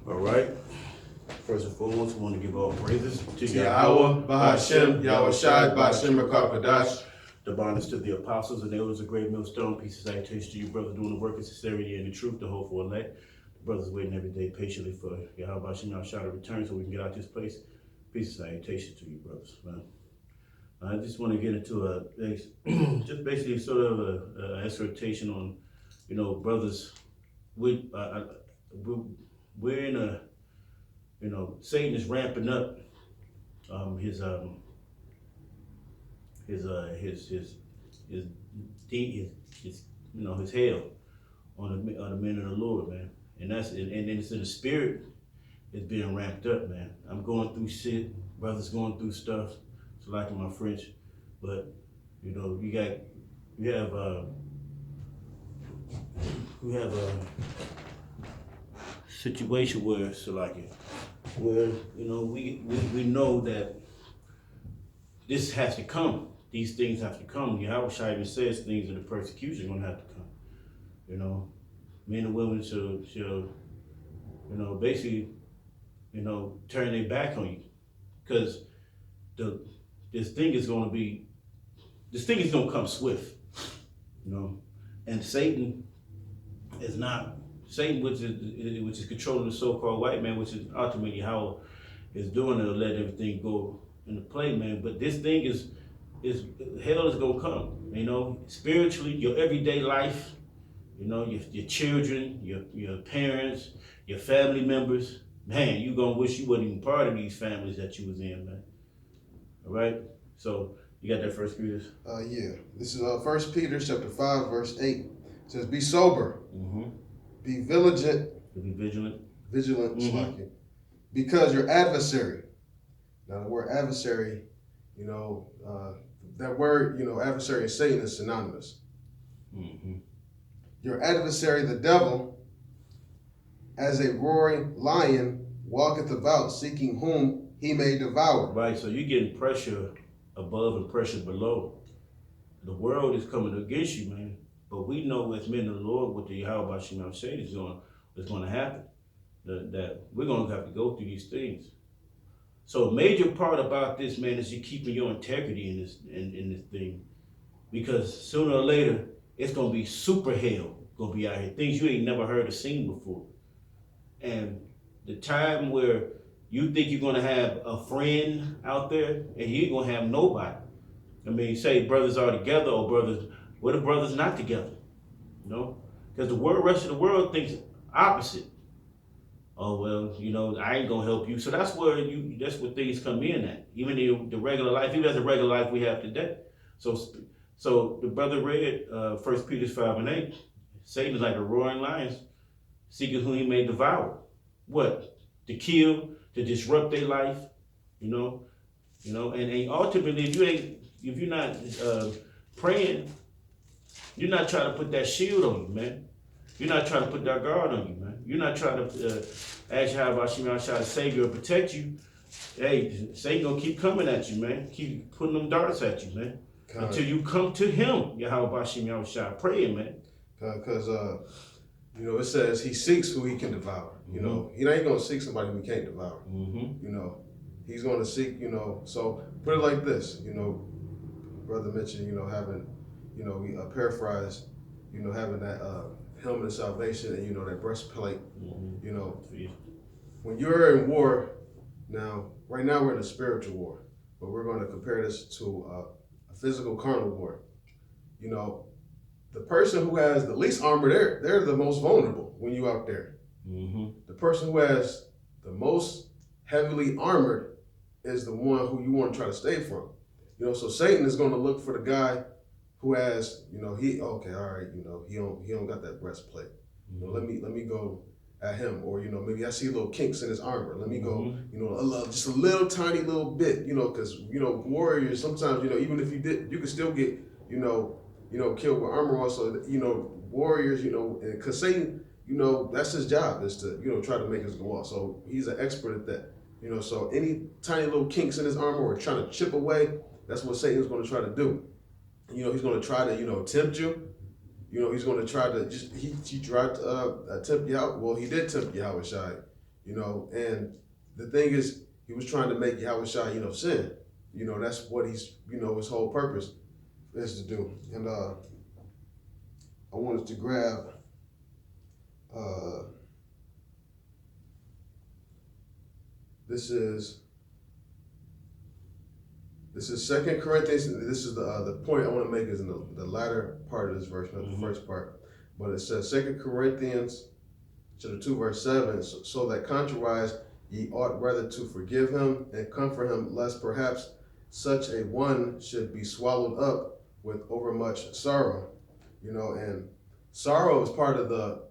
All right. First and foremost, we want to give all praises to Yahweh, Bahashem, Yahweh Shai, Bahashem, Rakakadash. The bondage to the apostles and elders of Great Millstone. Peace and salutation to you, brothers, doing the work of sincerity and the truth, the hope for elect. The brothers waiting every day patiently for Yahweh Bahashem, Yahweh Shai to return so we can get out this place. Peace and salutation to you, brothers. Man. I just want to get into just basically sort of a exhortation on, brothers, we're in a, Satan is ramping up his hell on the men of the Lord, man. And it's in the spirit. It's being ramped up, man. I'm going through shit. Brothers going through stuff. It's like my French, but we have a situation where we know that this has to come. These things have to come. Yahweh Shai even says things of the persecution are gonna have to come. Men and women shall basically, turn their back on you. Because this thing is gonna come swift. And Satan, which is controlling the so-called white man, which is ultimately how is doing to let everything go into play, man. But this thing is hell is gonna come. Spiritually, your everyday life, your children, your parents, your family members. Man, you gonna wish you wasn't even part of these families that you was in, man. All right. So you got that first Peter? Yeah. This is 1 Peter chapter 5, verse 8. It says, "Be sober, be vigilant, Vigilant. because your adversary." Now the word adversary, that word, adversary and Satan is synonymous. Your adversary, the devil, as a roaring lion, walketh about, seeking whom he may devour. Right. So you're getting pressure above and pressure below. The world is coming against you, man. But we know as men of the Lord what the Yahweh Bahashem said is going to happen. That we're going to have to go through these things. So a major part about this, man, is you keeping your integrity in this thing. Because sooner or later, it's going to be super hell going to be out here. Things you ain't never heard or seen before. And the time where you think you're going to have a friend out there and you ain't going to have nobody. I mean, say brothers are together or brothers, what if brothers not together? Because the rest of the world thinks opposite. Oh, well, I ain't going to help you. So that's where things come in at. Even in the regular life, even as the regular life we have today. So the brother read 1 Peter 5 and 8. Satan is like a roaring lion, seeking whom he may devour. What? To kill, to disrupt their life, and ultimately, if you're not praying, you're not trying to put that shield on you, man. You're not trying to put that guard on you, man. You're not trying to ask Yahweh Bahashem to save you or protect you. Hey, Satan gonna keep coming at you, man. Keep putting them darts at you, man. Until you come to him, Yahweh Bahashem praying, man. Because it says he seeks who he can devour. He ain't gonna seek somebody who he can't devour. He's gonna seek. So put it like this. Brother mentioned. Having. We paraphrase. Having that helmet of salvation and that breastplate. When you're in war, right now we're in a spiritual war, but we're going to compare this to a physical carnal war. The person who has the least armor, they're the most vulnerable when you out there. The person who has the most heavily armored is the one who you want to try to stay from. So Satan is going to look for the guy who has, he don't got that breastplate. Let me go at him, or maybe I see little kinks in his armor. Let me go, just a little tiny little bit, because warriors sometimes, even if you could still get, killed with armor. Also, warriors, because Satan, that's his job is to, try to make us go off. So he's an expert at that. So any tiny little kinks in his armor or trying to chip away, that's what Satan's going to try to do. He's going to try to, tempt you. He's going to try to he tried to tempt you out. Well, he did tempt Yahweh Shai, you know. And the thing is, he was trying to make Yahweh Shai, sin. You know, that's what he's, his whole purpose is to do. And I wanted to grab this is Second Corinthians. This is the point I want to make is in the latter part of this verse, not the first part. But it says 2 Corinthians chapter 2, verse 7, so that contrariwise ye ought rather to forgive him and comfort him, lest perhaps such a one should be swallowed up with overmuch sorrow. And sorrow is part of the,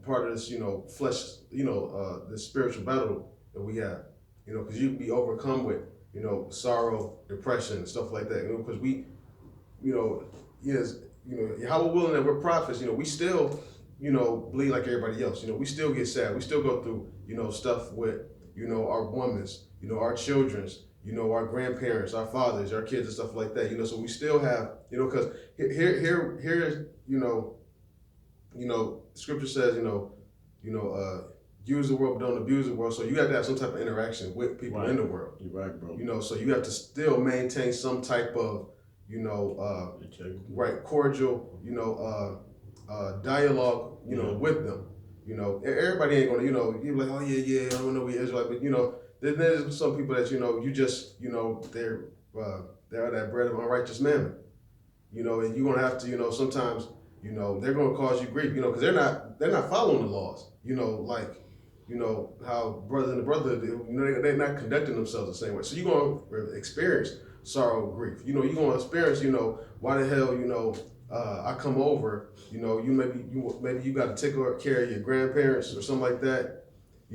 part of this, flesh, the spiritual battle that we have, because you can be overcome with, sorrow, depression, and stuff like that, because we, Yahweh willing that we're prophets, we still, bleed like everybody else. We still get sad. We still go through, stuff with, our women's, our children's, our grandparents, our fathers, our kids, and stuff like that. So we still have, because here's, Scripture says, use the world, but don't abuse the world. So you have to have some type of interaction with people in the world. You're right, bro. So you have to still maintain some type of, right, cordial, dialogue, with them. Everybody ain't gonna, you're like, oh yeah, I don't know we Israelite, but there's some people that you just, they're that bread of unrighteous mammon, and you're gonna have to, sometimes, they're gonna cause you grief, because they're not following the laws, like, how brother and the brother do, they're not conducting themselves the same way. So you're gonna experience sorrow, grief. You're gonna experience, why the hell, I come over, maybe you got to take care of your grandparents or something like that,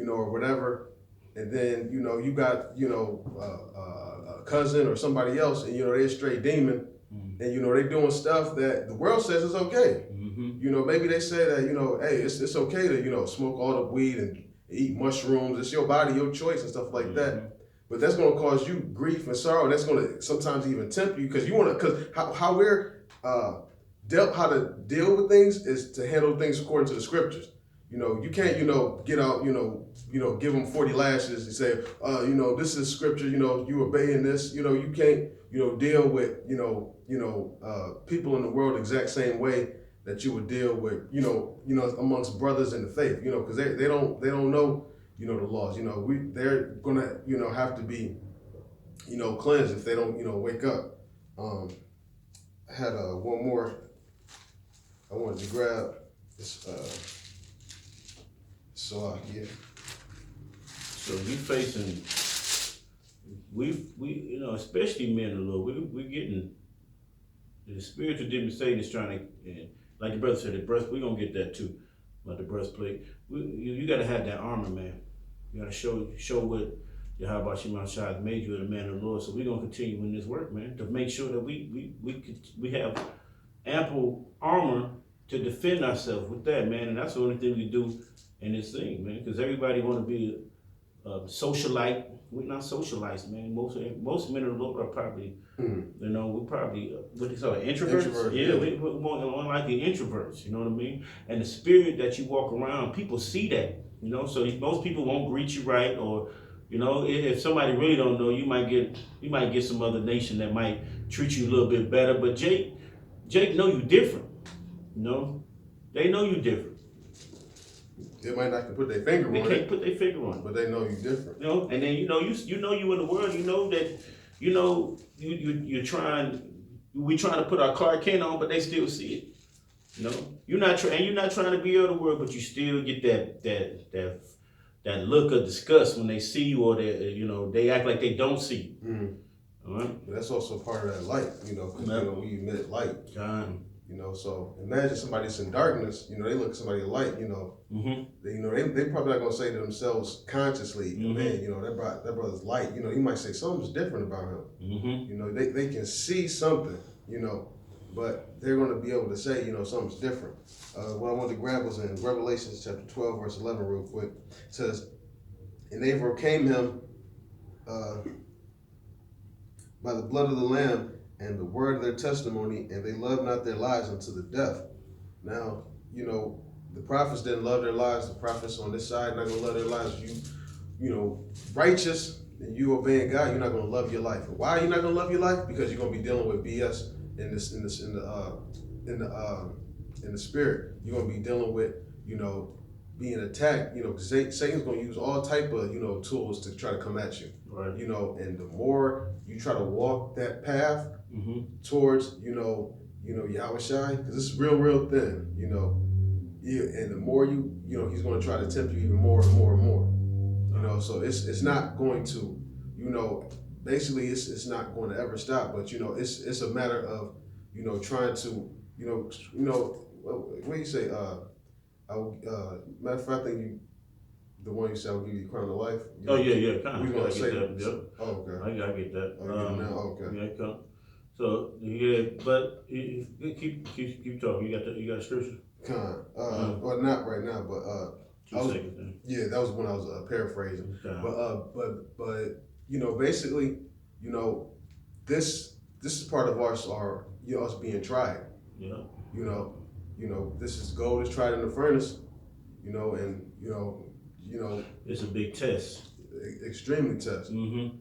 or whatever, and then you got a cousin or somebody else, and they're a straight demon, and they doing stuff that the world says is okay. Maybe they say that hey, it's okay to smoke all the weed and eat mushrooms. It's your body, your choice, and stuff like that. But that's going to cause you grief and sorrow. That's going to sometimes even tempt you because how we're how to deal with things is to handle things according to the scriptures. You can't, get out, give them 40 lashes and say, this is scripture, you obeying this. You can't, deal with, people in the world the exact same way that you would deal with, amongst brothers in the faith, because they don't know, the laws. They're gonna, have to be, cleansed if they don't, wake up. I had one more I wanted to grab. This, so we facing, especially men of the Lord, we're getting the spiritual demon Satan is trying to, like the brother said, we're gonna get that too, about the breastplate. You gotta have that armor, man. You gotta show what Yahweh Shema Shai has made you a man of the Lord. So we're gonna continue in this work, man, to make sure that we have ample armor to defend ourselves with that, man. And that's the only thing we do in this thing, man. Because everybody want to be a socialite. We're not socialites, man. Most men of the Lord are probably, we're probably what they call introverts. Yeah, we're more like the introverts. You know what I mean? And the spirit that you walk around, people see that. So most people won't greet you right, or if somebody really don't know, you might get some other nation that might treat you a little bit better. But Jake know you different. They know you different. They might not can put their finger on it. They can't put their finger on it. But they know you different. And then you in the world, that you're trying, we trying to put our Clark Kent on, but they still see it. You're not trying to be of the world, but you still get that look of disgust when they see you, or they act like they don't see you. Mm-hmm. All right. But that's also part of that light, because we emit light. So imagine somebody that's in darkness, they look at somebody in light, they probably not gonna say to themselves consciously, man, that brother's light, you might say something's different about him. They can see something, but they're gonna be able to say, something's different. What I wanted to grab was in Revelation chapter 12, verse 11 real quick. It says, and they overcame him by the blood of the Lamb and the word of their testimony, and they loved not their lives unto the death. Now, the prophets didn't love their lives. The prophets on this side not gonna love their lives. You know, righteous and you obeying God, you're not gonna love your life. And why are you not gonna love your life? Because you're gonna be dealing with BS in the spirit. You're gonna be dealing with, you know, being attacked. You know, Satan's gonna use all type of, you know, tools to try to come at you. Right. You know, and the more you try to walk that path towards, you know, Yahweh Shai, because it's real thin, you know. Yeah, and the more you know, he's going to try to tempt you even more and more and more. You know, so it's not going to, you know, basically it's not going to ever stop. But you know, it's a matter of, you know, trying to, you know, what do you say? Matter of fact, I think the one you said, I'll give you the crown of life. Oh yeah, kind of. We gonna say that. Yep. Oh, okay. I get that. Oh, you get it now? Okay. Yeah, come. So yeah, but keep talking. You got a scripture. Well, not right now, but 2 seconds. Then. Yeah, that was when I was paraphrasing. Okay. But you know, basically, you know, this is part of us being tried. Yeah. You know, this is gold is tried in the furnace. You know, and you know, it's a big test. Extremely test. Mm-hmm.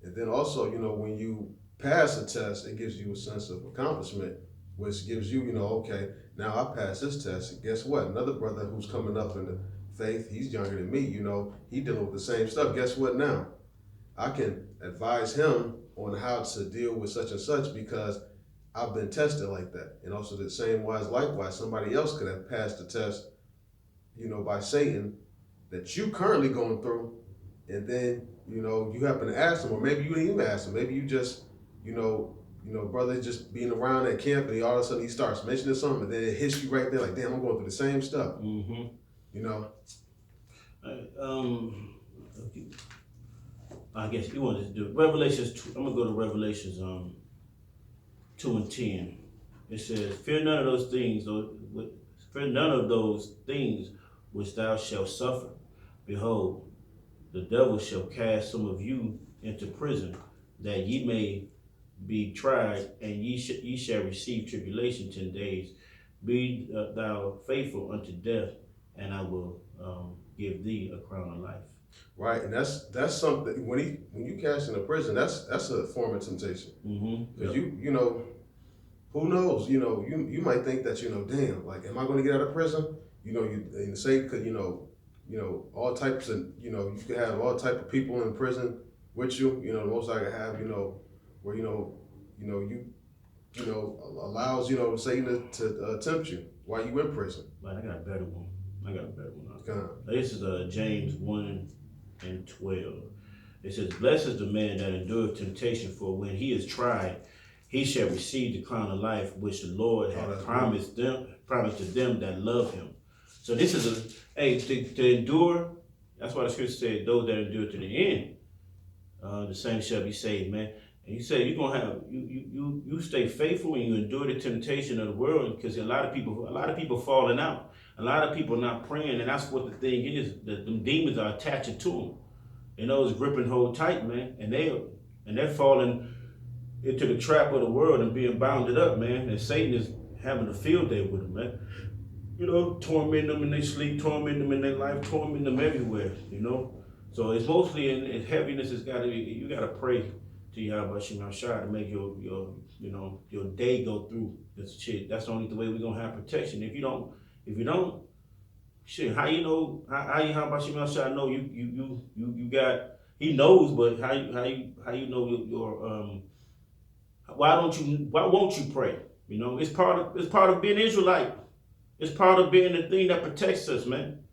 And then also, you know, when you pass a test, it gives you a sense of accomplishment, which gives you, you know, okay, now I passed this test. And guess what? Another brother who's coming up in the faith, he's younger than me, you know, he dealing with the same stuff. Guess what now? I can advise him on how to deal with such and such because I've been tested like that. And also the same wise, likewise, somebody else could have passed the test, you know, by Satan that you currently going through. And then, you know, you happen to ask them, or maybe you didn't even ask them. Maybe you just, you know, brother just being around at camp and all of a sudden he starts mentioning something and then it hits you right there like, damn, I'm going through the same stuff. Mm-hmm. You know? I guess you want to do Revelations 2. I'm going to go to Revelations 2 and 10. It says, fear none of those things which thou shalt suffer. Behold, the devil shall cast some of you into prison, that ye may be tried, and ye shall receive tribulation 10 days. Be thou faithful unto death, and I will give thee a crown of life. Right, and that's something when you cast in a prison, that's a form of temptation. Because you know, who knows? You know, you might think that, you know, damn, like, am I going to get out of prison? You know, and say, could you know, all types of, you know, you could have all type of people in prison with you. You know, the most I could have, you know, where you allows, you know, Satan to tempt you while you in prison. But I got a better one. Okay. This is James 1 and 12. It says, blessed is the man that endureth temptation, for when he is tried, he shall receive the crown of life which the Lord hath promised to them that love him. So this is to endure. That's why the scripture said, those that endure to the end, the same shall be saved, man. And he said, you're gonna have you stay faithful and you endure the temptation of the world, because a lot of people falling out. A lot of people not praying, and that's what the thing is. That them demons are attaching to them. And those gripping hold tight, man, and they're falling into the trap of the world and being bounded up, man. And Satan is having a field day with them, man. You know, tormenting them in their sleep, tormenting them in their life, tormenting them everywhere, you know. So it's mostly in heaviness. You gotta pray to Yahweh Shai to make your day go through this shit. That's the only way we're gonna have protection. If you don't, shit, how you know? How Yahweh Shai know you got? He knows, but how you know your why won't you pray? You know, it's part of being Israelite. It's part of being the thing that protects us, man.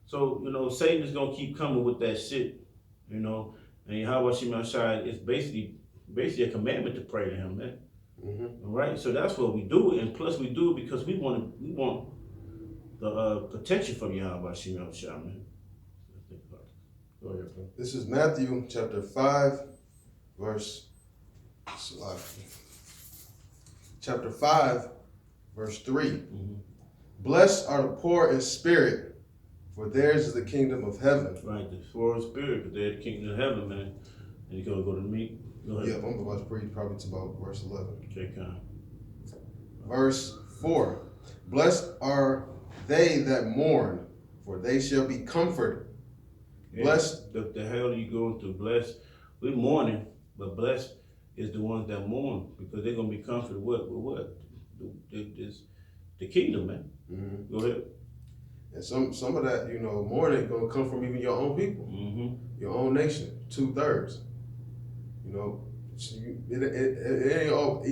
So, you know, Satan is gonna keep coming with that shit, you know. And Yahweh Shai is basically a commandment to pray to him, man. Mm-hmm. All right, so that's what we do, and plus we do it because we want the protection from Yahweh Shai, man. Go ahead, bro. This is Matthew chapter 5, verse 3. Mm-hmm. Blessed are the poor in spirit, for theirs is the kingdom of heaven. Right, the poor in spirit, because they're the kingdom of heaven, man. And you're going to go to the meat. Go ahead. Yeah, I'm about to read probably to about verse 11. Okay, kind. Verse 4. Blessed are they that mourn, for they shall be comforted. Yeah. Blessed. The hell are you going through? Blessed. We're mourning, but blessed is the ones that mourn because they're gonna be comforted. With what? The kingdom, man. Mm-hmm. Go ahead. And some of that, you know, mourning gonna come from even your own people, your own nation, 2/3. You know, it ain't all.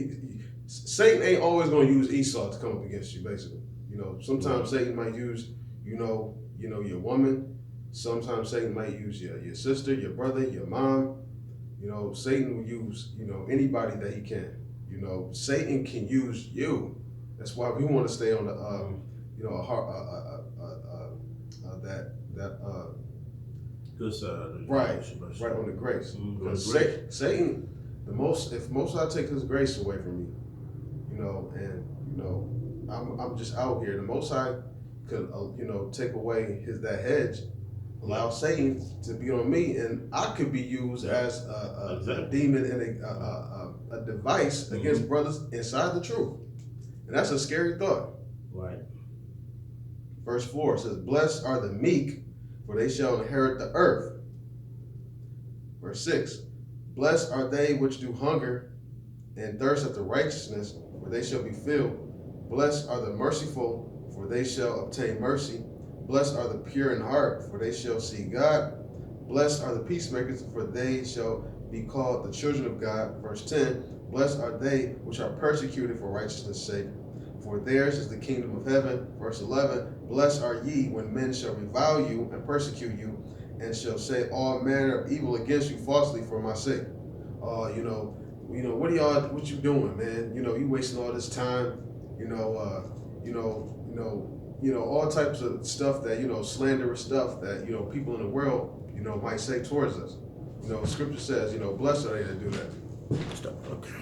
Satan ain't always gonna use Esau to come up against you. Basically, you know, sometimes Satan might use, you know, your woman. Sometimes Satan might use your sister, your brother, your mom. You know, Satan will use, you know, anybody that he can. You know, Satan can use you. That's why we want to stay on the, you know, that good side. Right on the grace. Because Satan, if Most High take His grace away from me, you know, and you know, I'm just out here. The Most High could, you know, take away that hedge. Allow Satan to be on me, and I could be used as a demon and a device against brothers inside the truth. And that's a scary thought. Right. Verse 4 says, "Blessed are the meek, for they shall inherit the earth." Verse 6, "Blessed are they which do hunger and thirst after righteousness, for they shall be filled. Blessed are the merciful, for they shall obtain mercy. Blessed are the pure in heart, for they shall see God. Blessed are the peacemakers, for they shall be called the children of God." Verse 10, "Blessed are they which are persecuted for righteousness' sake, for theirs is the kingdom of heaven." Verse 11, "Blessed are ye when men shall revile you and persecute you, and shall say all manner of evil against you falsely for my sake." What you doing, man? You know, you wasting all this time. All types of stuff that, you know, slanderous stuff that, you know, people in the world, you know, might say towards us. You know, Scripture says, you know, blessed are they that do that. Stop. Okay.